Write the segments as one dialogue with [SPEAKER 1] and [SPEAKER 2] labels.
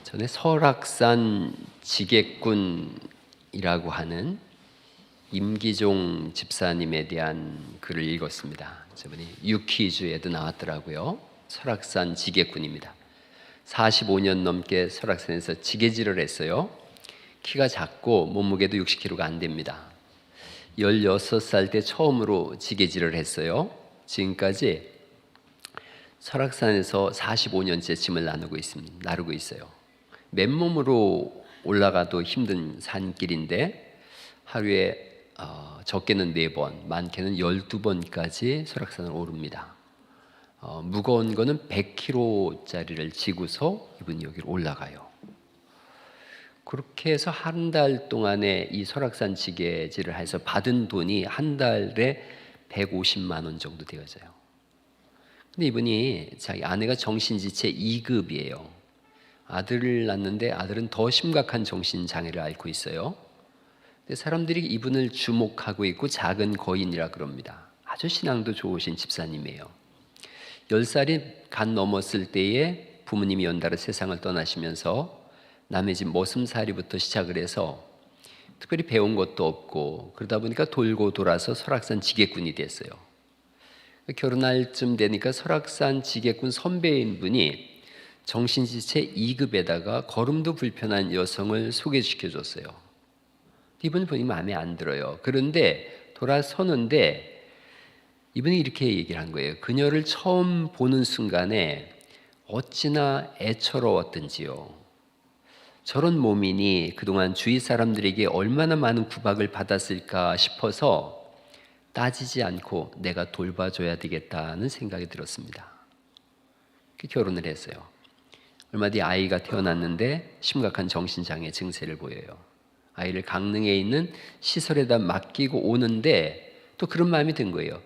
[SPEAKER 1] 전에 설악산 지게꾼이라고 하는 임기종 집사님에 대한 글을 읽었습니다. 저번에 유퀴즈에도 나왔더라고요. 설악산 지게꾼입니다. 45년 넘게 설악산에서 지게질을 했어요. 키가 작고 몸무게도 60kg가 안 됩니다. 16살 때 처음으로 지게질을 했어요. 지금까지 설악산에서 45년째 짐을 나르고 있어요. 맨몸으로 올라가도 힘든 산길인데 하루에 적게는 4번, 많게는 12번까지 설악산을 오릅니다. 무거운 거는 100kg짜리를 지고서 이분이 여기로 올라가요. 그렇게 해서 한 달 동안에 이 설악산 지게질을 해서 받은 돈이 한 달에 150만 원 정도 되어져요. 근데 이분이 자기 아내가 정신지체 2급이에요. 아들을 낳는데 아들은 더 심각한 정신장애를 앓고 있어요. 근데 사람들이 이분을 주목하고 있고 작은 거인이라 그럽니다. 아주 신앙도 좋으신 집사님이에요. 10살이 간 넘었을 때에 부모님이 연달아 세상을 떠나시면서 남의 집 머슴살이부터 시작을 해서 특별히 배운 것도 없고 그러다 보니까 돌고 돌아서 설악산 지게꾼이 됐어요. 결혼할 쯤 되니까 설악산 지게꾼 선배인 분이 정신지체 2급에다가 걸음도 불편한 여성을 소개시켜줬어요. 이분이 보니 마음에 안 들어요. 그런데 돌아서는데 이분이 이렇게 얘기를 한 거예요. 그녀를 처음 보는 순간에 어찌나 애처로웠던지요. 저런 몸이니 그동안 주위 사람들에게 얼마나 많은 구박을 받았을까 싶어서 따지지 않고 내가 돌봐줘야 되겠다는 생각이 들었습니다. 결혼을 했어요. 얼마 뒤 아이가 태어났는데 심각한 정신장애 증세를 보여요. 아이를 강릉에 있는 시설에다 맡기고 오는데 또 그런 마음이 든 거예요.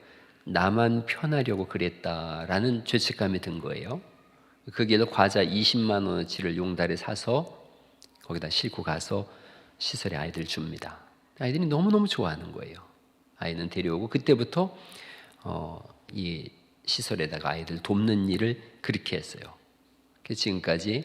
[SPEAKER 1] 나만 편하려고 그랬다라는 죄책감이 든 거예요. 그 길로 과자 20만 원어치를 용달에 사서 거기다 싣고 가서 시설에 아이들 줍니다. 아이들이 너무너무 좋아하는 거예요. 아이는 데려오고 그때부터 이 시설에다가 아이들 돕는 일을 그렇게 했어요. 지금까지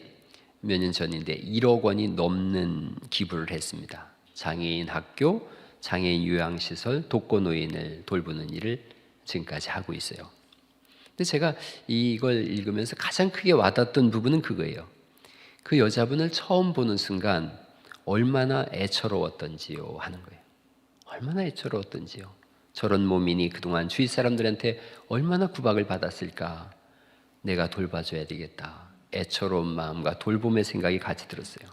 [SPEAKER 1] 몇 년 전인데 1억 원이 넘는 기부를 했습니다. 장애인 학교, 장애인 요양시설, 독거노인을 돌보는 일을 지금까지 하고 있어요. 근데 제가 이걸 읽으면서 가장 크게 와닿았던 부분은 그거예요. 그 여자분을 처음 보는 순간 얼마나 애처로웠던지요 하는 거예요. 얼마나 애처로웠던지요. 저런 몸이니 그동안 주위 사람들한테 얼마나 구박을 받았을까. 내가 돌봐줘야 되겠다. 애처로운 마음과 돌봄의 생각이 같이 들었어요.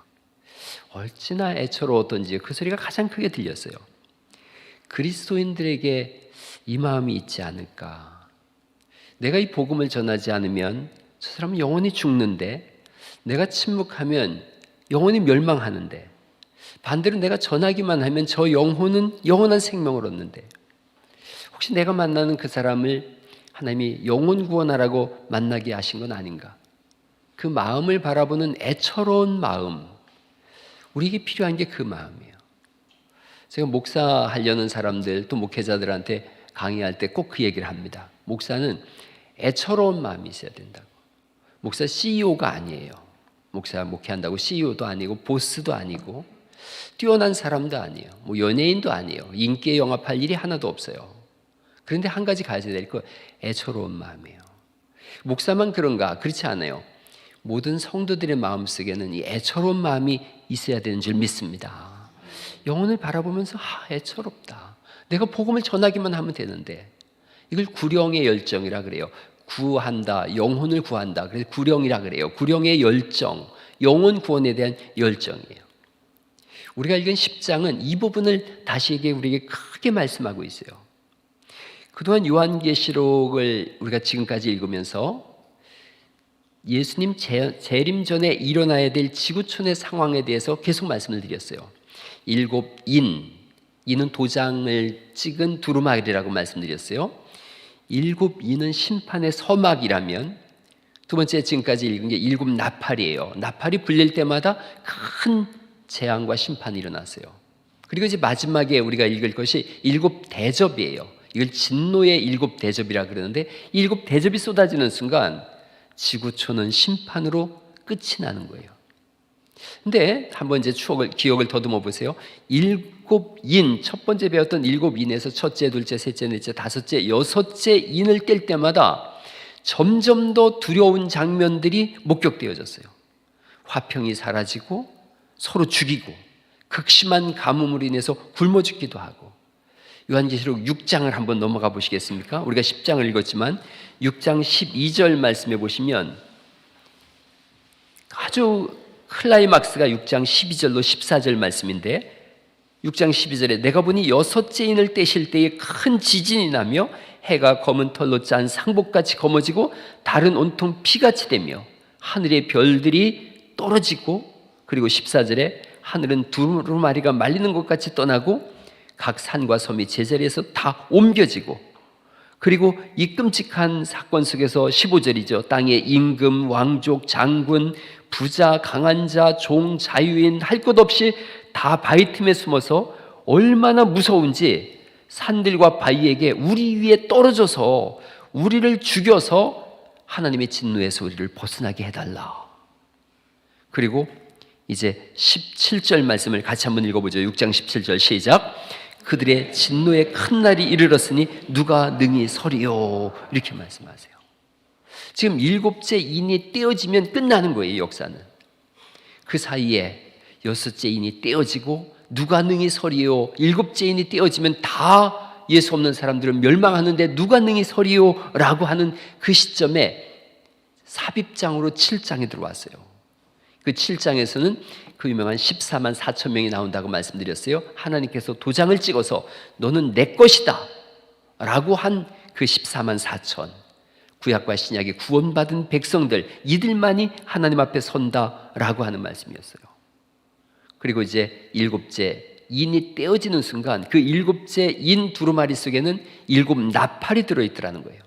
[SPEAKER 1] 어찌나 애처로웠던지 그 소리가 가장 크게 들렸어요. 그리스도인들에게 이 마음이 있지 않을까. 내가 이 복음을 전하지 않으면 저 사람은 영원히 죽는데, 내가 침묵하면 영원히 멸망하는데, 반대로 내가 전하기만 하면 저 영혼은 영원한 생명을 얻는데, 혹시 내가 만나는 그 사람을 하나님이 영혼 구원하라고 만나게 하신 건 아닌가? 그 마음을 바라보는 애처로운 마음, 우리에게 필요한 게 그 마음이에요. 제가 목사하려는 사람들 또 목회자들한테 강의할 때 꼭 그 얘기를 합니다. 목사는 애처로운 마음이 있어야 된다고. 목사 CEO가 아니에요. 목사 목회한다고 CEO도 아니고 보스도 아니고 뛰어난 사람도 아니에요. 뭐 연예인도 아니에요. 인기에 영합할 일이 하나도 없어요. 그런데 한 가지 가져야 될 거 애처로운 마음이에요. 목사만 그런가? 그렇지 않아요. 모든 성도들의 마음속에는 이 애처로운 마음이 있어야 되는 줄 믿습니다. 영혼을 바라보면서 애처롭다. 내가 복음을 전하기만 하면 되는데, 이걸 구령의 열정이라 그래요. 구한다, 영혼을 구한다. 그래서 구령이라 그래요. 구령의 열정, 영혼 구원에 대한 열정이에요. 우리가 읽은 10장은 이 부분을 다시 우리에게 크게 말씀하고 있어요. 그동안 요한계시록을 우리가 지금까지 읽으면서 예수님 재림 전에 일어나야 될 지구촌의 상황에 대해서 계속 말씀을 드렸어요. 7인, 이는 도장을 찍은 두루마리라고 말씀드렸어요. 7인은 심판의 서막이라면, 두 번째 지금까지 읽은 게 7 나팔이에요. 나팔이 불릴 때마다 큰 재앙과 심판이 일어났어요. 그리고 이제 마지막에 우리가 읽을 것이 7 대접이에요. 이걸 진노의 7 대접이라 그러는데, 7 대접이 쏟아지는 순간 지구촌은 심판으로 끝이 나는 거예요. 근데 한번 이제 기억을 더듬어 보세요. 일곱 인, 첫 번째 배웠던 일곱 인에서 첫째, 둘째, 셋째, 넷째, 다섯째, 여섯째 인을 뗄 때마다 점점 더 두려운 장면들이 목격되어졌어요. 화평이 사라지고 서로 죽이고 극심한 가뭄으로 인해서 굶어 죽기도 하고. 요한계시록 6장을 한번 넘어가 보시겠습니까? 우리가 10장을 읽었지만 6장 12절 말씀해 보시면 아주 클라이막스가 6장 12절로 14절 말씀인데, 6장 12절에 내가 보니 여섯째 인을 떼실 때에 큰 지진이 나며 해가 검은 털로 짠 상복같이 검어지고 달은 온통 피같이 되며 하늘의 별들이 떨어지고, 그리고 14절에 하늘은 두루마리가 말리는 것 같이 떠나고 각 산과 섬이 제자리에서 다 옮겨지고, 그리고 이 끔찍한 사건 속에서 15절이죠. 땅의 임금, 왕족, 장군, 부자, 강한 자, 종, 자유인 할 것 없이 다 바위 틈에 숨어서 얼마나 무서운지 산들과 바위에게 우리 위에 떨어져서 우리를 죽여서 하나님의 진노에서 우리를 벗어나게 해달라. 그리고 이제 17절 말씀을 같이 한번 읽어보죠. 6장 17절 시작. 그들의 진노의 큰 날이 이르렀으니 누가 능히 서리요. 이렇게 말씀하세요. 지금 일곱째 인이 떼어지면 끝나는 거예요, 역사는. 그 사이에 여섯째 인이 떼어지고 누가 능히 서리요. 일곱째 인이 떼어지면 다 예수 없는 사람들은 멸망하는데 누가 능히 서리요 라고 하는 그 시점에 삽입장으로 7장이 들어왔어요. 그 7장에서는 그 유명한 14만 4천 명이 나온다고 말씀드렸어요. 하나님께서 도장을 찍어서 너는 내 것이다 라고 한 그 14만 4천, 구약과 신약의 구원받은 백성들, 이들만이 하나님 앞에 선다라고 하는 말씀이었어요. 그리고 이제 일곱째 인이 떼어지는 순간 그 일곱째 인 두루마리 속에는 일곱 나팔이 들어있더라는 거예요.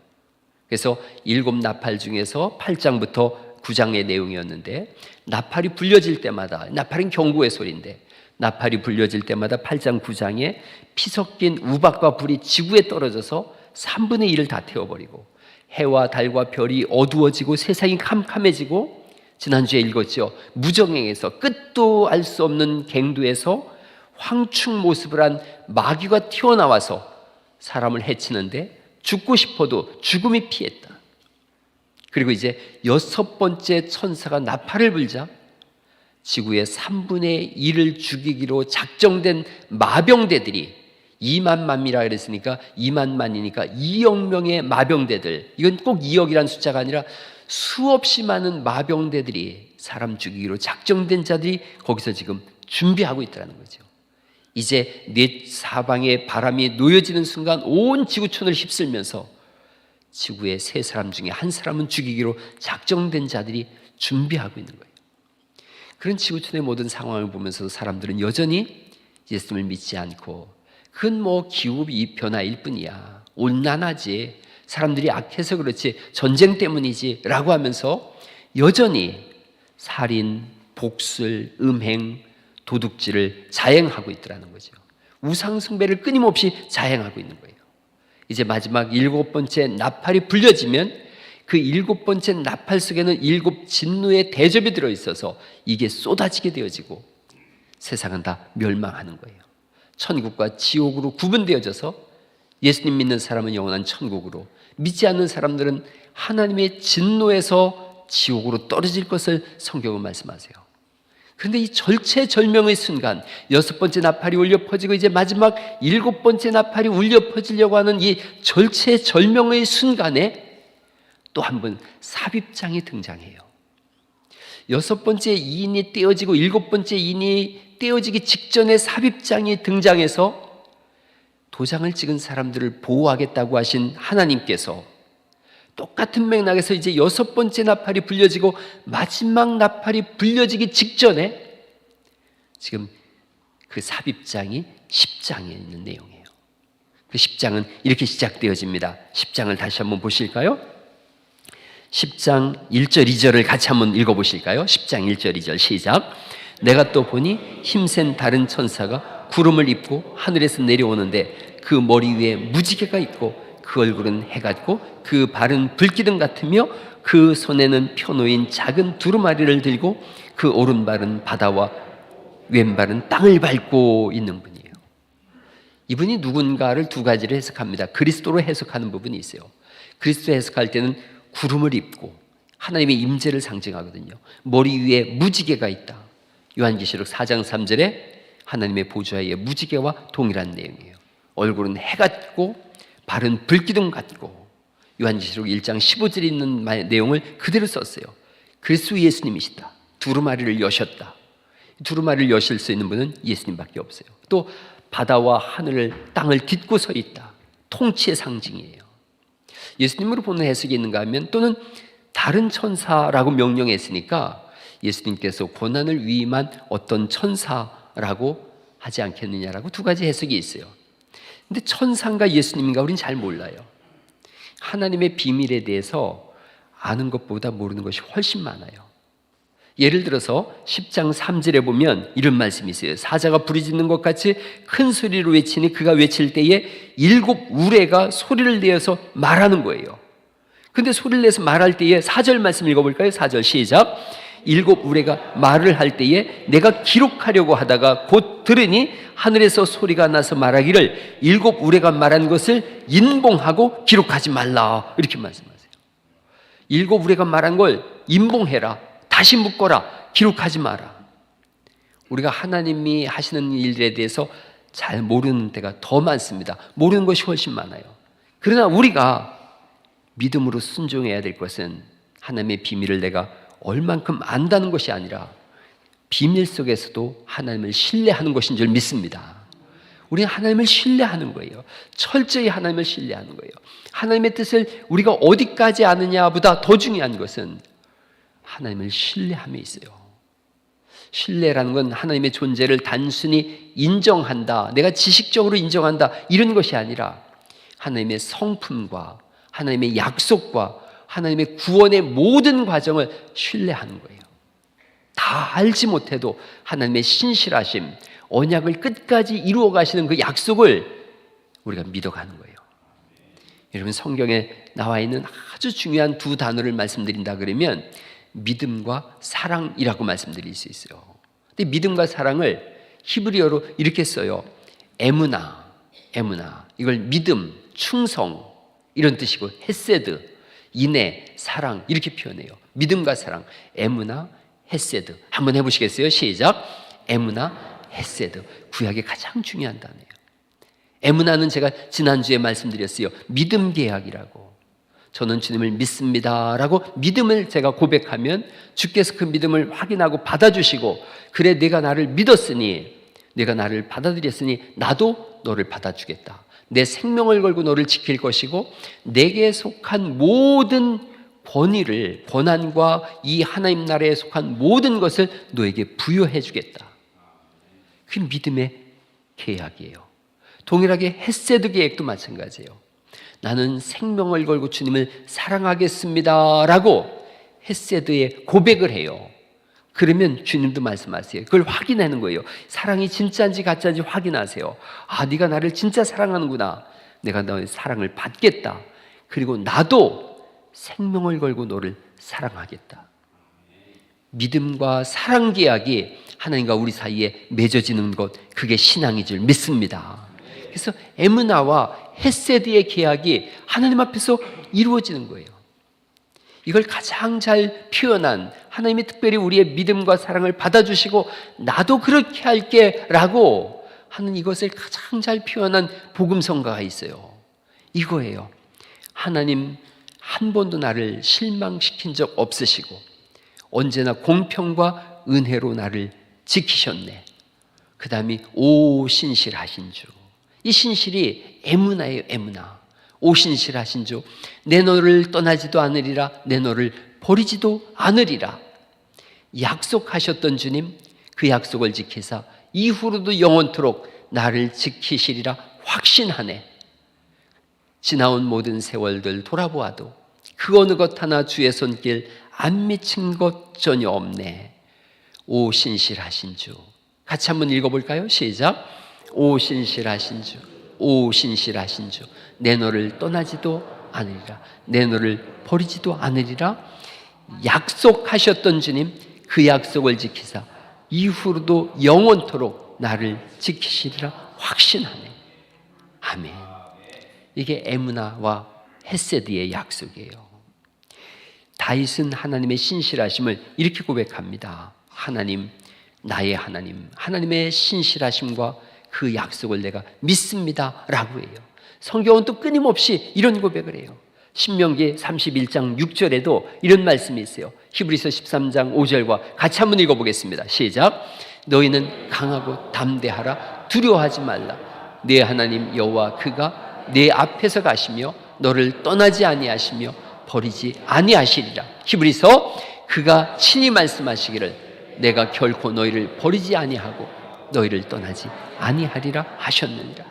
[SPEAKER 1] 그래서 일곱 나팔 중에서 8장부터 9장의 내용이었는데, 나팔이 불려질 때마다, 나팔은 경고의 소리인데 나팔이 불려질 때마다 8장 9장에 피 섞인 우박과 불이 지구에 떨어져서 3분의 1을 다 태워버리고 해와 달과 별이 어두워지고 세상이 캄캄해지고, 지난주에 읽었죠. 무정행에서 끝도 알 수 없는 갱도에서 황충 모습을 한 마귀가 튀어나와서 사람을 해치는데 죽고 싶어도 죽음이 피했다. 그리고 이제 여섯 번째 천사가 나팔을 불자 지구의 3분의 1을 죽이기로 작정된 마병대들이 2만 만이라 그랬으니까 2만 만이니까 2억 명의 마병대들, 이건 꼭 2억이라는 숫자가 아니라 수없이 많은 마병대들이, 사람 죽이기로 작정된 자들이 거기서 지금 준비하고 있다는 거죠. 이제 네 사방에 바람이 놓여지는 순간 온 지구촌을 휩쓸면서 지구의 세 사람 중에 한 사람은 죽이기로 작정된 자들이 준비하고 있는 거예요. 그런 지구촌의 모든 상황을 보면서 사람들은 여전히 예수님을 믿지 않고, 그건 뭐 기후의 변화일 뿐이야, 온난화지, 사람들이 악해서 그렇지, 전쟁 때문이지 라고 하면서 여전히 살인, 복술, 음행, 도둑질을 자행하고 있더라는 거죠. 우상숭배를 끊임없이 자행하고 있는 거예요. 이제 마지막 일곱 번째 나팔이 불려지면 그 일곱 번째 나팔 속에는 일곱 진노의 대접이 들어있어서 이게 쏟아지게 되어지고 세상은 다 멸망하는 거예요. 천국과 지옥으로 구분되어져서 예수님 믿는 사람은 영원한 천국으로, 믿지 않는 사람들은 하나님의 진노에서 지옥으로 떨어질 것을 성경은 말씀하세요. 그런데 이 절체절명의 순간, 여섯 번째 나팔이 울려 퍼지고 이제 마지막 일곱 번째 나팔이 울려 퍼지려고 하는 이 절체절명의 순간에 또 한 번 삽입장이 등장해요. 여섯 번째 인이 떼어지고 일곱 번째 인이 떼어지기 직전에 삽입장이 등장해서 도장을 찍은 사람들을 보호하겠다고 하신 하나님께서 똑같은 맥락에서 이제 여섯 번째 나팔이 불려지고 마지막 나팔이 불려지기 직전에 지금 그 삽입장이 10장에 있는 내용이에요. 그 10장은 이렇게 시작되어집니다. 10장을 다시 한번 보실까요? 10장 1절 2절을 같이 한번 읽어보실까요? 10장 1절 2절 시작. 내가 또 보니 힘센 다른 천사가 구름을 입고 하늘에서 내려오는데 그 머리 위에 무지개가 있고 그 얼굴은 해 같고 그 발은 불기둥 같으며 그 손에는 펴놓인 작은 두루마리를 들고 그 오른발은 바다와 왼발은 땅을 밟고 있는 분이에요. 이분이 누군가를 두 가지로 해석합니다. 그리스도로 해석하는 부분이 있어요. 그리스도 해석할 때는 구름을 입고 하나님의 임재를 상징하거든요. 머리 위에 무지개가 있다. 요한계시록 4장 3절에 하나님의 보좌에 무지개와 동일한 내용이에요. 얼굴은 해 같고 발은 불기둥 같고, 요한계시록 1장 15절에 있는 내용을 그대로 썼어요. 그리스도 예수님이시다. 두루마리를 여셨다. 두루마리를 여실 수 있는 분은 예수님밖에 없어요. 또 바다와 하늘을 땅을 딛고 서 있다. 통치의 상징이에요. 예수님으로 보는 해석이 있는가 하면, 또는 다른 천사라고 명령했으니까 예수님께서 고난을 위임한 어떤 천사라고 하지 않겠느냐라고 두 가지 해석이 있어요. 근데 천사인가 예수님인가 우리는 잘 몰라요. 하나님의 비밀에 대해서 아는 것보다 모르는 것이 훨씬 많아요. 예를 들어서 10장 3절에 보면 이런 말씀이 있어요. 사자가 부르짖는 것 같이 큰 소리로 외치니 그가 외칠 때에 7 우레가 소리를 내어서 말하는 거예요. 근데 소리를 내서 말할 때에 4절 말씀 읽어볼까요? 4절 시작. 7 우레가 말을 할 때에 내가 기록하려고 하다가 곧 들으니 하늘에서 소리가 나서 말하기를 7 우레가 말한 것을 인봉하고 기록하지 말라. 이렇게 말씀하세요. 7 우레가 말한 걸 인봉해라. 다시 묶어라. 기록하지 마라. 우리가 하나님이 하시는 일들에 대해서 잘 모르는 때가 더 많습니다. 모르는 것이 훨씬 많아요. 그러나 우리가 믿음으로 순종해야 될 것은 하나님의 비밀을 내가 얼만큼 안다는 것이 아니라 비밀 속에서도 하나님을 신뢰하는 것인 줄 믿습니다. 우리는 하나님을 신뢰하는 거예요. 철저히 하나님을 신뢰하는 거예요. 하나님의 뜻을 우리가 어디까지 아느냐보다 더 중요한 것은 하나님을 신뢰함에 있어요. 신뢰라는 건 하나님의 존재를 단순히 인정한다, 내가 지식적으로 인정한다, 이런 것이 아니라 하나님의 성품과 하나님의 약속과 하나님의 구원의 모든 과정을 신뢰하는 거예요. 다 알지 못해도 하나님의 신실하심, 언약을 끝까지 이루어 가시는 그 약속을 우리가 믿어가는 거예요. 여러분, 성경에 나와 있는 아주 중요한 두 단어를 말씀드린다 그러면 믿음과 사랑이라고 말씀드릴 수 있어요. 근데 믿음과 사랑을 히브리어로 이렇게 써요. 에무나. 이걸 믿음, 충성 이런 뜻이고, 헤세드, 인애, 사랑 이렇게 표현해요. 믿음과 사랑, 에무나, 헤세드. 한번 해보시겠어요? 시작. 에무나, 헤세드. 구약의 가장 중요한 단어예요. 에무나는 제가 지난주에 말씀드렸어요. 믿음 계약이라고. 저는 주님을 믿습니다라고 믿음을 제가 고백하면 주께서 그 믿음을 확인하고 받아주시고, 그래 내가 나를 믿었으니, 내가 나를 받아들였으니 나도 너를 받아주겠다. 내 생명을 걸고 너를 지킬 것이고 내게 속한 모든 권위를, 권한과 이 하나님 나라에 속한 모든 것을 너에게 부여해 주겠다. 그게 믿음의 계약이에요. 동일하게 헤세드 계획도 마찬가지예요. 나는 생명을 걸고 주님을 사랑하겠습니다라고 헤세드에 고백을 해요. 그러면 주님도 말씀하세요. 그걸 확인하는 거예요. 사랑이 진짜인지 가짜인지 확인하세요. 아, 네가 나를 진짜 사랑하는구나. 내가 너의 사랑을 받겠다. 그리고 나도 생명을 걸고 너를 사랑하겠다. 믿음과 사랑 계약이 하나님과 우리 사이에 맺어지는 것, 그게 신앙인 줄 믿습니다. 그래서 에무나와 헤세드의 계약이 하나님 앞에서 이루어지는 거예요. 이걸 가장 잘 표현한, 하나님이 특별히 우리의 믿음과 사랑을 받아주시고 나도 그렇게 할게 라고 하는 이것을 가장 잘 표현한 복음성가가 있어요. 이거예요. 하나님 한 번도 나를 실망시킨 적 없으시고 언제나 공평과 은혜로 나를 지키셨네. 그 다음이 오 신실하신 주. 이 신실이 에무나예요. 에무나. 오 신실하신 주, 내 너를 떠나지도 않으리라, 내 너를 버리지도 않으리라. 약속하셨던 주님, 그 약속을 지키사 이후로도 영원토록 나를 지키시리라 확신하네. 지나온 모든 세월들 돌아보아도 그 어느 것 하나 주의 손길 안 미친 것 전혀 없네. 오 신실하신 주. 같이 한번 읽어볼까요? 시작. 오 신실하신 주, 오 신실하신 주, 내 너를 떠나지도 않으리라. 내 너를 버리지도 않으리라. 약속하셨던 주님, 그 약속을 지키사 이후로도 영원토록 나를 지키시리라 확신하네. 아멘. 이게 에무나와 헤세드의 약속이에요. 다윗은 하나님의 신실하심을 이렇게 고백합니다. 하나님, 나의 하나님, 하나님의 신실하심과 그 약속을 내가 믿습니다 라고 해요. 성경은 또 끊임없이 이런 고백을 해요. 신명기 31장 6절에도 이런 말씀이 있어요. 히브리서 13장 5절과 같이 한번 읽어보겠습니다. 시작. 너희는 강하고 담대하라. 두려워하지 말라. 네 하나님 여호와 그가 네 앞에서 가시며 너를 떠나지 아니하시며 버리지 아니하시리라. 히브리서 그가 친히 말씀하시기를 내가 결코 너희를 버리지 아니하고 너희를 떠나지 아니하리라 하셨느니라.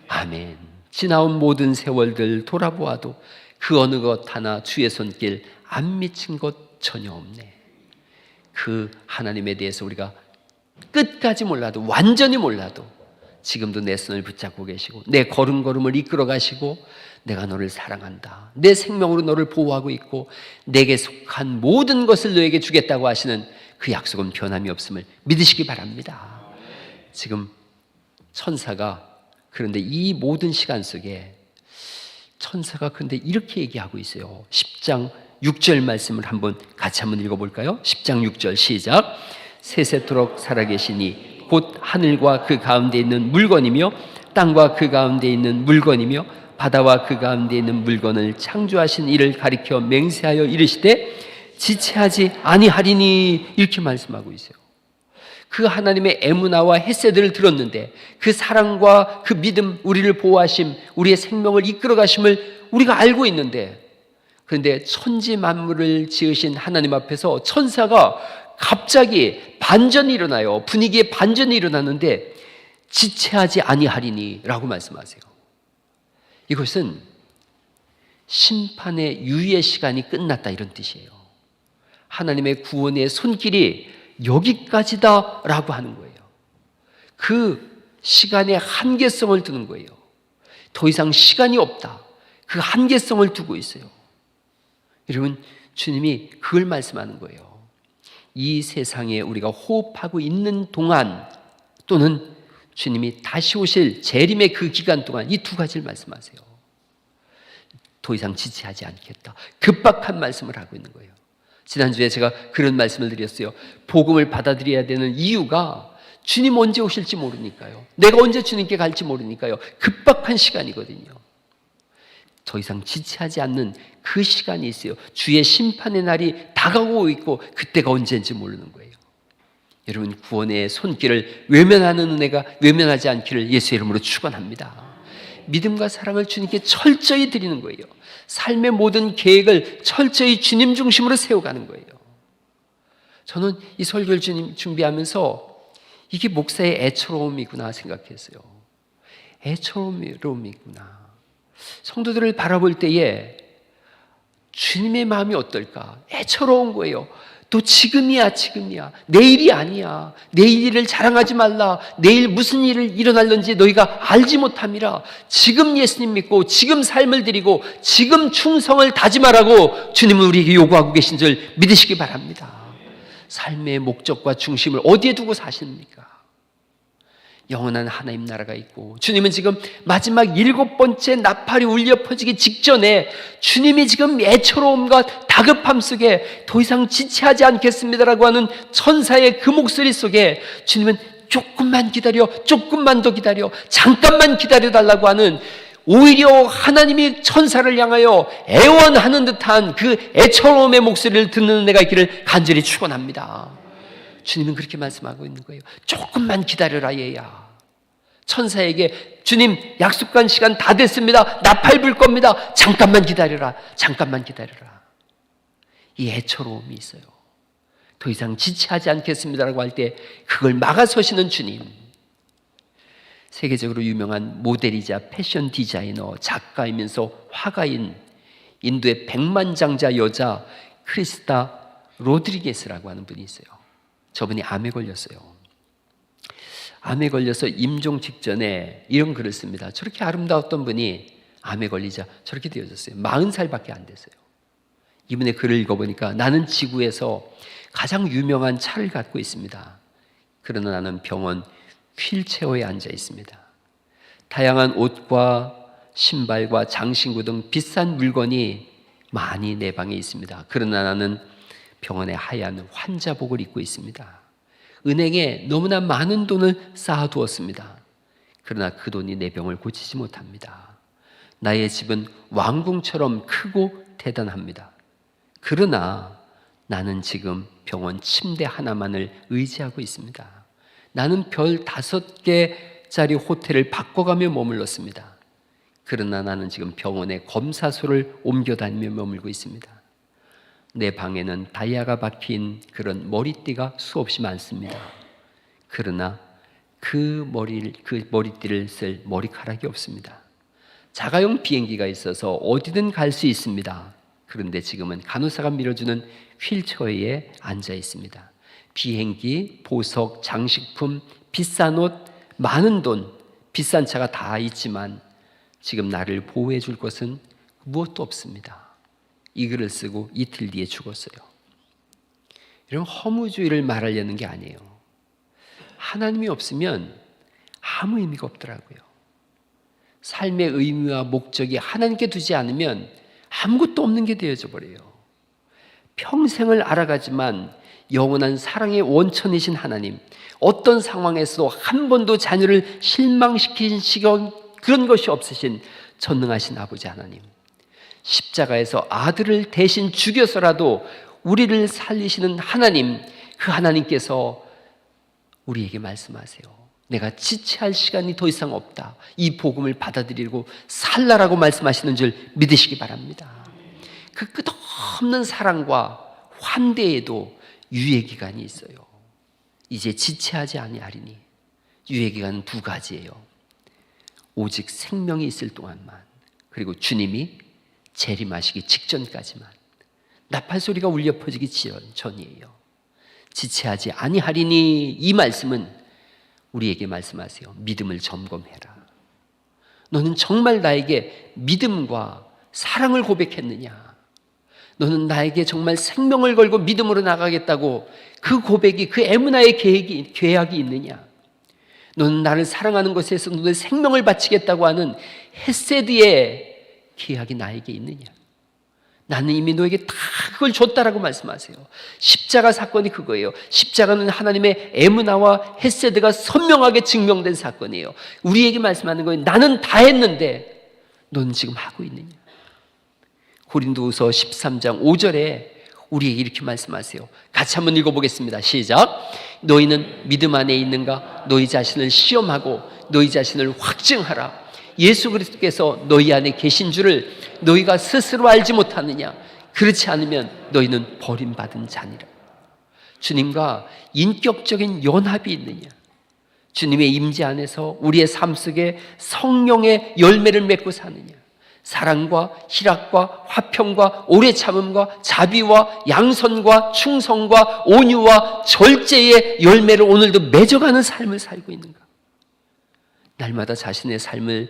[SPEAKER 1] 아멘. 지나온 모든 세월들 돌아보아도 그 어느 것 하나 주의 손길 안 미친 것 전혀 없네. 그 하나님에 대해서 우리가 끝까지 몰라도, 완전히 몰라도 지금도 내 손을 붙잡고 계시고 내 걸음걸음을 이끌어 가시고 내가 너를 사랑한다, 내 생명으로 너를 보호하고 있고 내게 속한 모든 것을 너에게 주겠다고 하시는 그 약속은 변함이 없음을 믿으시기 바랍니다. 지금 천사가 그런데 이 모든 시간 속에 천사가 그런데 이렇게 얘기하고 있어요. 10장 6절 말씀을 같이 한번 읽어볼까요? 10장 6절 시작. 세세토록 살아계시니 곧 하늘과 그 가운데 있는 물건이며 땅과 그 가운데 있는 물건이며 바다와 그 가운데 있는 물건을 창조하신 이를 가리켜 맹세하여 이르시되 지체하지 아니하리니, 이렇게 말씀하고 있어요. 그 하나님의 에무나와 헤세드를 들었는데 그 사랑과 그 믿음, 우리를 보호하심, 우리의 생명을 이끌어 가심을 우리가 알고 있는데, 그런데 천지 만물을 지으신 하나님 앞에서 천사가 갑자기 반전이 일어나요. 분위기에 반전이 일어나는데 지체하지 아니하리니 라고 말씀하세요. 이것은 심판의 유예의 시간이 끝났다, 이런 뜻이에요. 하나님의 구원의 손길이 여기까지다 라고 하는 거예요. 그 시간의 한계성을 두는 거예요. 더 이상 시간이 없다, 그 한계성을 두고 있어요. 여러분, 주님이 그걸 말씀하는 거예요. 이 세상에 우리가 호흡하고 있는 동안, 또는 주님이 다시 오실 재림의 그 기간 동안 이 두 가지를 말씀하세요. 더 이상 지체하지 않겠다, 급박한 말씀을 하고 있는 거예요. 지난주에 제가 그런 말씀을 드렸어요. 복음을 받아들여야 되는 이유가 주님 언제 오실지 모르니까요. 내가 언제 주님께 갈지 모르니까요. 급박한 시간이거든요. 더 이상 지체하지 않는 그 시간이 있어요. 주의 심판의 날이 다가오고 있고 그때가 언제인지 모르는 거예요. 여러분, 구원의 손길을 외면하는 은혜가 외면하지 않기를 예수의 이름으로 축원합니다. 믿음과 사랑을 주님께 철저히 드리는 거예요. 삶의 모든 계획을 철저히 주님 중심으로 세워가는 거예요. 저는 이 설교를 준비하면서 이게 목사의 애처로움이구나 생각했어요. 애처로움이구나. 성도들을 바라볼 때에 주님의 마음이 어떨까? 애처로운 거예요. 또 지금이야. 내일이 아니야. 내일 일을 자랑하지 말라. 내일 무슨 일을 일어날는지 너희가 알지 못함이라. 지금 예수님 믿고 지금 삶을 드리고 지금 충성을 다짐하라고 주님은 우리에게 요구하고 계신 줄 믿으시기 바랍니다. 삶의 목적과 중심을 어디에 두고 사십니까? 영원한 하나님 나라가 있고 주님은 지금 마지막 7번째 나팔이 울려 퍼지기 직전에 주님이 지금 애처로움과 다급함 속에 더 이상 지체하지 않겠습니다라고 하는 천사의 그 목소리 속에 주님은 조금만 더 기다려, 잠깐만 기다려달라고 하는, 오히려 하나님이 천사를 향하여 애원하는 듯한 그 애처로움의 목소리를 듣는 내가 있기를 간절히 축원합니다. 주님은 그렇게 말씀하고 있는 거예요. 조금만 기다려라 얘야. 천사에게 주님 약속한 시간 다 됐습니다. 나팔 불 겁니다. 잠깐만 기다려라. 이 애처로움이 있어요. 더 이상 지체하지 않겠습니다라고 할 때 그걸 막아서시는 주님. 세계적으로 유명한 모델이자 패션 디자이너, 작가이면서 화가인 인도의 백만장자 여자 크리스타 로드리게스라고 하는 분이 있어요. 저분이 암에 걸렸어요. 암에 걸려서 임종 직전에 이런 글을 씁니다. 저렇게 아름다웠던 분이 암에 걸리자 저렇게 되어졌어요. 40살밖에 안 됐어요. 이분의 글을 읽어보니까 나는 지구에서 가장 유명한 차를 갖고 있습니다. 그러나 나는 병원 휠체어에 앉아 있습니다. 다양한 옷과 신발과 장신구 등 비싼 물건이 많이 내 방에 있습니다. 그러나 나는 병원에 하얀 환자복을 입고 있습니다. 은행에 너무나 많은 돈을 쌓아두었습니다. 그러나 그 돈이 내 병을 고치지 못합니다. 나의 집은 왕궁처럼 크고 대단합니다. 그러나 나는 지금 병원 침대 하나만을 의지하고 있습니다. 나는 별 5개짜리 호텔을 바꿔가며 머물렀습니다. 그러나 나는 지금 병원의 검사소를 옮겨다니며 머물고 있습니다. 내 방에는 다이아가 박힌 그런 머리띠가 수없이 많습니다. 그러나 그 머리띠를 쓸 머리카락이 없습니다. 자가용 비행기가 있어서 어디든 갈 수 있습니다. 그런데 지금은 간호사가 밀어주는 휠체어에 앉아 있습니다. 비행기, 보석, 장식품, 비싼 옷, 많은 돈, 비싼 차가 다 있지만 지금 나를 보호해 줄 것은 무엇도 없습니다. 이 글을 쓰고 이틀 뒤에 죽었어요. 이런 허무주의를 말하려는 게 아니에요. 하나님이 없으면 아무 의미가 없더라고요. 삶의 의미와 목적이 하나님께 두지 않으면 아무것도 없는 게 되어져 버려요. 평생을 알아가지만 영원한 사랑의 원천이신 하나님, 어떤 상황에서도 한 번도 자녀를 실망시킨 그런 것이 없으신 전능하신 아버지 하나님, 십자가에서 아들을 대신 죽여서라도 우리를 살리시는 하나님, 그 하나님께서 우리에게 말씀하세요. 내가 지체할 시간이 더 이상 없다. 이 복음을 받아들이고 살라라고 말씀하시는 줄 믿으시기 바랍니다. 그 끝없는 사랑과 환대에도 유예기간이 있어요. 이제 지체하지 아니하리니. 유예기간은 2가지예요. 오직 생명이 있을 동안만, 그리고 주님이 재림하시기 직전까지만, 나팔소리가 울려 퍼지기 전이에요. 지체하지 아니하리니, 이 말씀은 우리에게 말씀하세요. 믿음을 점검해라. 너는 정말 나에게 믿음과 사랑을 고백했느냐? 너는 나에게 정말 생명을 걸고 믿음으로 나가겠다고 그 고백이, 그 에무나의 계약이 있느냐? 너는 나를 사랑하는 것에서 너의 생명을 바치겠다고 하는 헤세드의 계약이 나에게 있느냐? 나는 이미 너에게 다 그걸 줬다라고 말씀하세요. 십자가 사건이 그거예요. 십자가는 하나님의 에무나와 헤세드가 선명하게 증명된 사건이에요. 우리에게 말씀하는 거예요. 나는 다 했는데 너는 지금 하고 있느냐? 고린도후서 13장 5절에 우리에게 이렇게 말씀하세요. 같이 한번 읽어보겠습니다. 시작. 너희는 믿음 안에 있는가? 너희 자신을 시험하고 너희 자신을 확증하라. 예수 그리스도께서 너희 안에 계신 줄을 너희가 스스로 알지 못하느냐? 그렇지 않으면 너희는 버림받은 자니라. 주님과 인격적인 연합이 있느냐? 주님의 임재 안에서 우리의 삶 속에 성령의 열매를 맺고 사느냐? 사랑과 희락과 화평과 오래 참음과 자비와 양선과 충성과 온유와 절제의 열매를 오늘도 맺어가는 삶을 살고 있는가? 날마다 자신의 삶을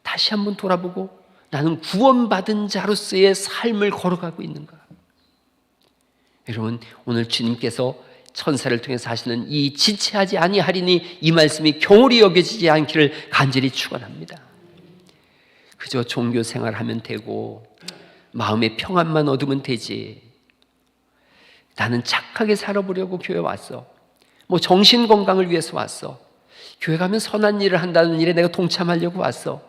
[SPEAKER 1] 다시 한번 돌아보고 나는 구원받은 자로서의 삶을 걸어가고 있는가? 여러분, 오늘 주님께서 천사를 통해서 하시는 이 지체하지 아니하리니, 이 말씀이 경홀히 여겨지지 않기를 간절히 축원합니다. 그저 종교 생활하면 되고 마음의 평안만 얻으면 되지, 나는 착하게 살아보려고 교회 왔어, 뭐 정신 건강을 위해서 왔어, 교회 가면 선한 일을 한다는 일에 내가 동참하려고 왔어,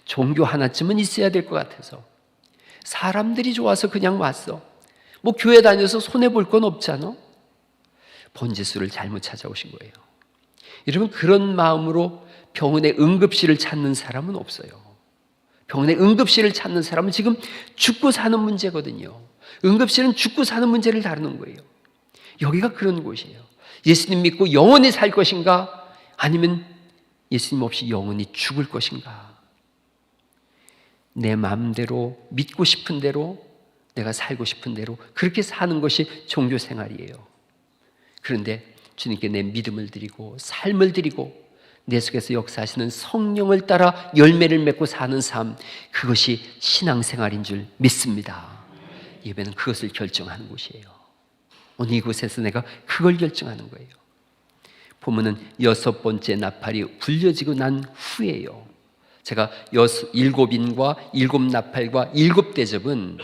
[SPEAKER 1] 종교 하나쯤은 있어야 될 것 같아서, 사람들이 좋아서 그냥 왔어, 뭐 교회 다녀서 손해볼 건 없잖아. 번지수를 잘못 찾아오신 거예요. 여러분, 그런 마음으로 병원의 응급실을 찾는 사람은 없어요. 병원의 응급실을 찾는 사람은 지금 죽고 사는 문제거든요. 응급실은 죽고 사는 문제를 다루는 거예요. 여기가 그런 곳이에요. 예수님 믿고 영원히 살 것인가? 아니면 예수님 없이 영원히 죽을 것인가? 내 마음대로, 믿고 싶은 대로, 내가 살고 싶은 대로 그렇게 사는 것이 종교 생활이에요. 그런데 주님께 내 믿음을 드리고 삶을 드리고 내 속에서 역사하시는 성령을 따라 열매를 맺고 사는 삶, 그것이 신앙생활인 줄 믿습니다. 예배는 그것을 결정하는 곳이에요. 오늘 이곳에서 내가 그걸 결정하는 거예요. 보면은 6번째 나팔이 불려지고 난 후에요. 제가 7인과 7나팔과 7대접은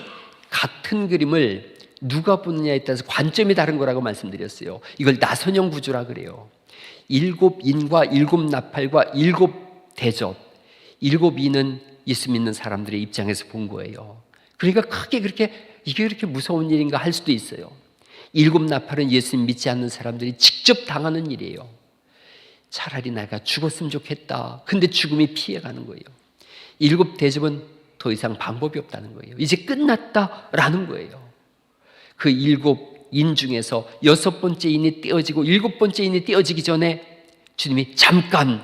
[SPEAKER 1] 같은 그림을 누가 보느냐에 따라서 관점이 다른 거라고 말씀드렸어요. 이걸 나선형 구조라 그래요. 7인과 7나팔과 7대접, 7인은 예수 믿는 사람들의 입장에서 본 거예요. 그러니까 크게 이게 그렇게 무서운 일인가 할 수도 있어요. 7나팔은 예수님 믿지 않는 사람들이 직접 당하는 일이에요. 차라리 내가 죽었으면 좋겠다. 근데 죽음이 피해가는 거예요. 7대접은 더 이상 방법이 없다는 거예요. 이제 끝났다라는 거예요. 그 7인 중에서 6번째 인이 떼어지고 7번째 인이 떼어지기 전에 주님이 잠깐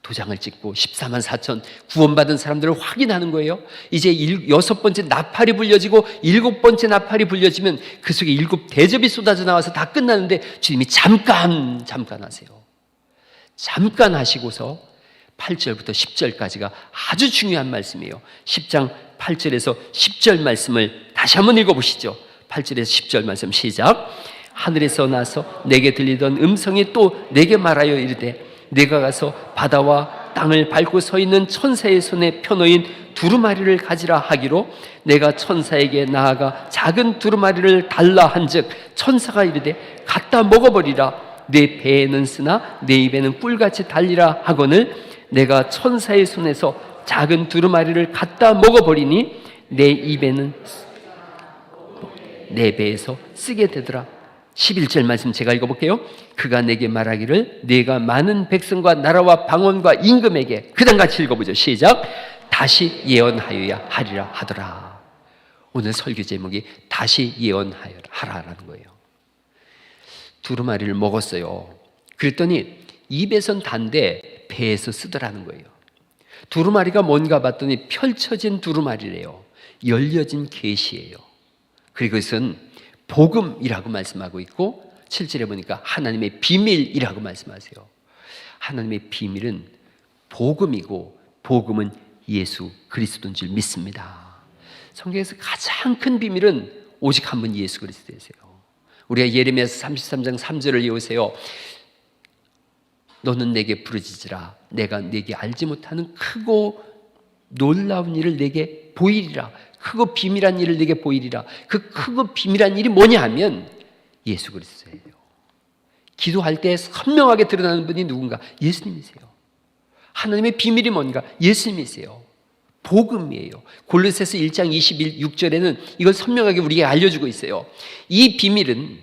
[SPEAKER 1] 도장을 찍고 14만 4천 구원받은 사람들을 확인하는 거예요. 이제 6번째 나팔이 불려지고 7번째 나팔이 불려지면 그 속에 7대접이 쏟아져 나와서 다 끝나는데 주님이 잠깐 하세요. 잠깐 하시고서 8절부터 10절까지가 아주 중요한 말씀이에요. 10장 8절에서 10절 말씀을 다시 한번 읽어보시죠. 8절에서 10절 말씀 시작. 하늘에서 나서 내게 들리던 음성이 또 내게 말하여 이르되 내가 가서 바다와 땅을 밟고 서 있는 천사의 손에 펴놓인 두루마리를 가지라 하기로 내가 천사에게 나아가 작은 두루마리를 달라 한즉 천사가 이르되 갖다 먹어버리라. 내 배에는 쓰나 내 입에는 꿀같이 달리라 하거늘 내가 천사의 손에서 작은 두루마리를 갖다 먹어버리니 내 입에는 내 배에서 쓰게 되더라. 11절 말씀 제가 읽어볼게요. 그가 내게 말하기를 내가 많은 백성과 나라와 방언과 임금에게 그 다음 같이 읽어보죠. 시작. 다시 예언하여야 하리라 하더라. 오늘 설교 제목이 다시 예언하라라는 거예요. 두루마리를 먹었어요. 그랬더니 입에선 단데 배에서 쓰더라는 거예요. 두루마리가 뭔가 봤더니 펼쳐진 두루마리래요. 열려진 계시예요. 그리고 그것은 복음이라고 말씀하고 있고 7절에 보니까 하나님의 비밀이라고 말씀하세요. 하나님의 비밀은 복음이고 복음은 예수 그리스도인 줄 믿습니다. 성경에서 가장 큰 비밀은 오직 한 분 예수 그리스도이세요. 우리가 예레미야서 33장 3절을 외우세요. 너는 내게 부르짖으라. 내가 내게 알지 못하는 크고 놀라운 일을 내게 보이리라. 크고 비밀한 일을 내게 보이리라. 그 크고 비밀한 일이 뭐냐 하면 예수 그리스도예요. 기도할 때 선명하게 드러나는 분이 누군가? 예수님이세요. 하나님의 비밀이 뭔가? 예수님이세요. 복음이에요. 골로새서 1장 26절에는 이걸 선명하게 우리에게 알려주고 있어요. 이 비밀은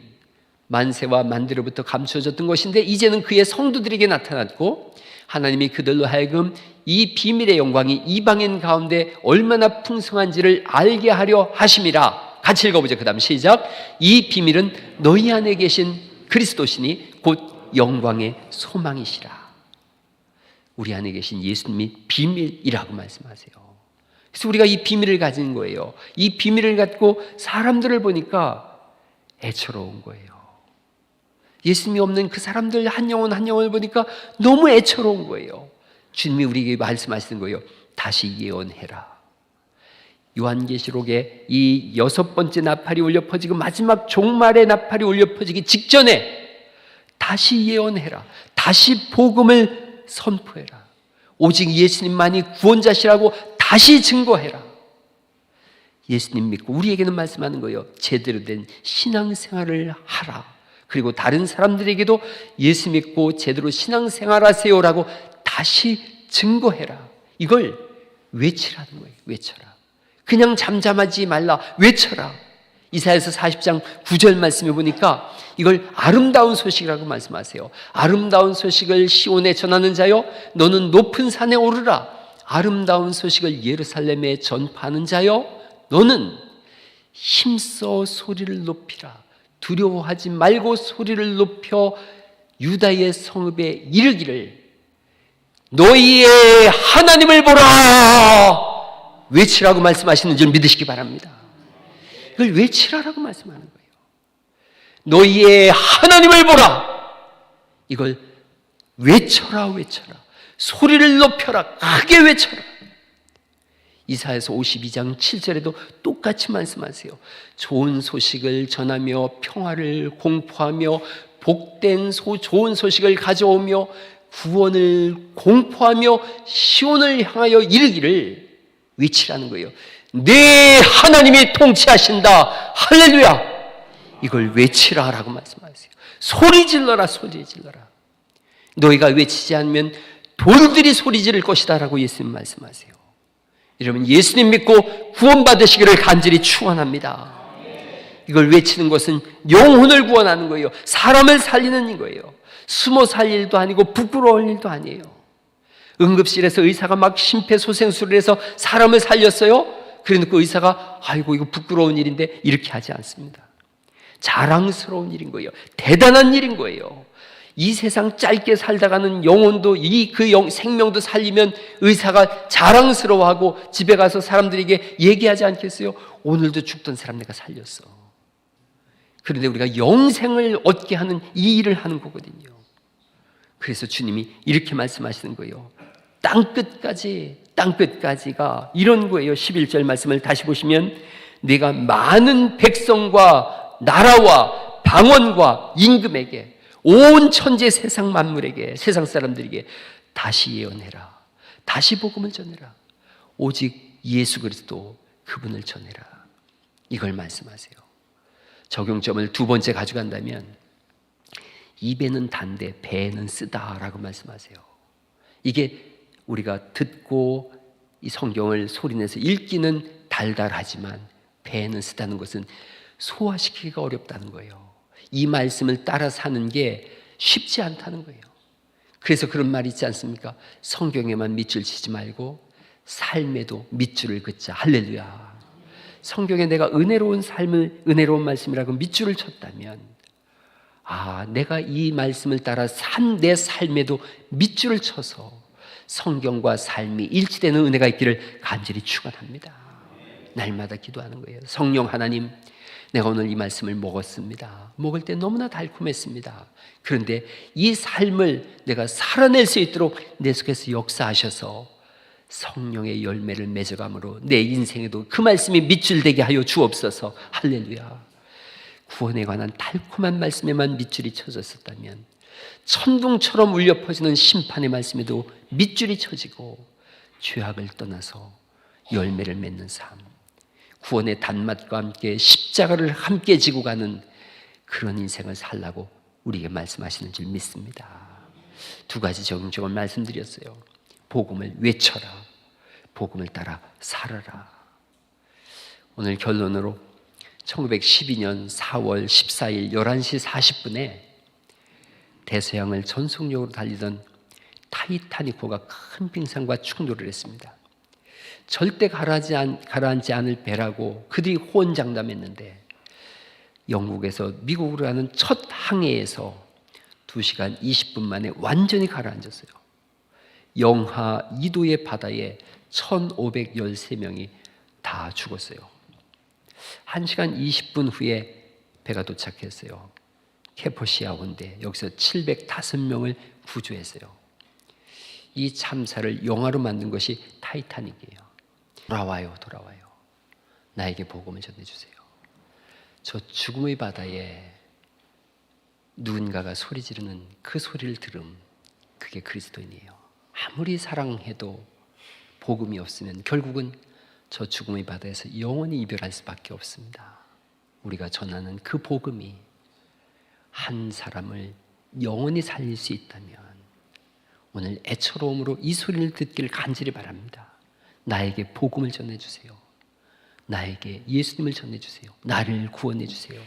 [SPEAKER 1] 만세와 만대로부터 감추어졌던 것인데 이제는 그의 성도들에게 나타났고 하나님이 그들로 하여금 이 비밀의 영광이 이방인 가운데 얼마나 풍성한지를 알게 하려 하심이라. 같이 읽어보죠. 그 다음 시작. 이 비밀은 너희 안에 계신 그리스도시니 곧 영광의 소망이시라. 우리 안에 계신 예수님이 비밀이라고 말씀하세요. 그래서 우리가 이 비밀을 가진 거예요. 이 비밀을 갖고 사람들을 보니까 애처로운 거예요. 예수님이 없는 그 사람들 한 영혼 한 영혼을 보니까 너무 애처로운 거예요. 주님이 우리에게 말씀하시는 거예요. 다시 예언해라. 요한계시록에 이 6번째 나팔이 울려 퍼지고 마지막 종말의 나팔이 울려 퍼지기 직전에 다시 예언해라. 다시 복음을 선포해라. 오직 예수님만이 구원자시라고 다시 증거해라. 예수님 믿고 우리에게는 말씀하는 거예요. 제대로 된 신앙생활을 하라. 그리고 다른 사람들에게도 예수 믿고 제대로 신앙생활하세요라고 다시 증거해라. 이걸 외치라는 거예요. 외쳐라. 그냥 잠잠하지 말라. 외쳐라. 이사야서 40장 9절 말씀에 보니까 이걸 아름다운 소식이라고 말씀하세요. 아름다운 소식을 시온에 전하는 자여 너는 높은 산에 오르라. 아름다운 소식을 예루살렘에 전파하는 자여 너는 힘써 소리를 높이라. 두려워하지 말고 소리를 높여 유다의 성읍에 이르기를 너희의 하나님을 보라. 외치라고 말씀하시는 줄 믿으시기 바랍니다. 이걸 외치라라고 말씀하는 거예요. 너희의 하나님을 보라. 이걸 외쳐라, 외쳐라. 소리를 높여라, 크게 외쳐라. 이사야서 52장 7절에도 똑같이 말씀하세요. 좋은 소식을 전하며 평화를 공포하며 복된 좋은 소식을 가져오며 구원을 공포하며 시온을 향하여 이르기를 외치라는 거예요. 내 하나님이 통치하신다. 할렐루야. 이걸 외치라라고 말씀하세요. 소리 질러라, 소리 질러라. 너희가 외치지 않으면 돌들이 소리 지를 것이다 라고 예수님 말씀하세요. 여러분, 예수님 믿고 구원받으시기를 간절히 축원합니다. 이걸 외치는 것은 영혼을 구원하는 거예요. 사람을 살리는 거예요. 숨어 살 일도 아니고 부끄러울 일도 아니에요. 응급실에서 의사가 막 심폐소생술을 해서 사람을 살렸어요. 그래놓고 의사가 아이고 이거 부끄러운 일인데 이렇게 하지 않습니다. 자랑스러운 일인 거예요. 대단한 일인 거예요. 이 세상 짧게 살다가는 영혼도 생명도 살리면 의사가 자랑스러워하고 집에 가서 사람들에게 얘기하지 않겠어요? 오늘도 죽던 사람 내가 살렸어. 그런데 우리가 영생을 얻게 하는 이 일을 하는 거거든요. 그래서 주님이 이렇게 말씀하시는 거예요. 땅끝까지가 이런 거예요. 11절 말씀을 다시 보시면 내가 많은 백성과 나라와 방언과 임금에게 온 천재 세상 만물에게, 세상 사람들에게 다시 예언해라. 다시 복음을 전해라. 오직 예수 그리스도 그분을 전해라. 이걸 말씀하세요. 적용점을 두 번째 가져간다면 입에는 단데 배에는 쓰다라고 말씀하세요. 이게 우리가 듣고 이 성경을 소리내서 읽기는 달달하지만 배에는 쓰다는 것은 소화시키기가 어렵다는 거예요. 이 말씀을 따라 사는 게 쉽지 않다는 거예요. 그래서 그런 말이 있지 않습니까? 성경에만 밑줄 치지 말고 삶에도 밑줄을 긋자. 할렐루야. 성경에 내가 은혜로운 말씀이라고 밑줄을 쳤다면 내가 이 말씀을 따라 산 내 삶에도 밑줄을 쳐서 성경과 삶이 일치되는 은혜가 있기를 간절히 축원합니다. 날마다 기도하는 거예요. 성령 하나님, 내가 오늘 이 말씀을 먹었습니다. 먹을 때 너무나 달콤했습니다. 그런데 이 삶을 내가 살아낼 수 있도록 내 속에서 역사하셔서 성령의 열매를 맺어감으로 내 인생에도 그 말씀이 밑줄되게 하여 주옵소서. 할렐루야. 구원에 관한 달콤한 말씀에만 밑줄이 쳐졌었다면 천둥처럼 울려 퍼지는 심판의 말씀에도 밑줄이 쳐지고 죄악을 떠나서 열매를 맺는 삶, 구원의 단맛과 함께 십자가를 함께 지고 가는 그런 인생을 살라고 우리에게 말씀하시는 줄 믿습니다. 두 가지 적용점을 말씀드렸어요. 복음을 외쳐라. 복음을 따라 살아라. 오늘 결론으로 1912년 4월 14일 11시 40분에 대서양을 전속력으로 달리던 타이타닉호가 큰 빙산과 충돌을 했습니다. 절대 가라앉지 않을 배라고 그들이 호언장담했는데 영국에서 미국으로 가는 첫 항해에서 2시간 20분 만에 완전히 가라앉았어요. 영하 2도의 바다에 1513명이 다 죽었어요. 1시간 20분 후에 배가 도착했어요. 캐포시아 원대, 여기서 705명을 구조했어요. 이 참사를 영화로 만든 것이 타이타닉이에요. 돌아와요. 나에게 복음을 전해주세요. 저 죽음의 바다에 누군가가 소리 지르는 그 소리를 들음, 그게 그리스도인이에요. 아무리 사랑해도 복음이 없으면 결국은 저 죽음의 바다에서 영원히 이별할 수밖에 없습니다. 우리가 전하는 그 복음이 한 사람을 영원히 살릴 수 있다면 오늘 애처로움으로 이 소리를 듣기를 간절히 바랍니다. 나에게 복음을 전해주세요. 나에게 예수님을 전해주세요. 나를 구원해주세요.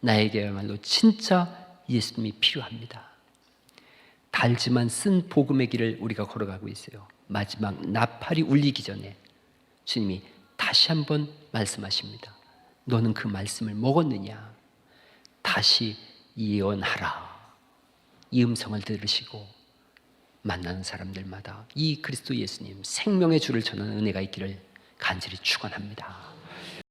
[SPEAKER 1] 나에게야말로 진짜 예수님이 필요합니다. 달지만 쓴 복음의 길을 우리가 걸어가고 있어요. 마지막 나팔이 울리기 전에 주님이 다시 한번 말씀하십니다. 너는 그 말씀을 먹었느냐? 다시 예언하라. 이 음성을 들으시고 만나는 사람들마다 이 그리스도 예수님 생명의 주를 전하는 은혜가 있기를 간절히 축원합니다.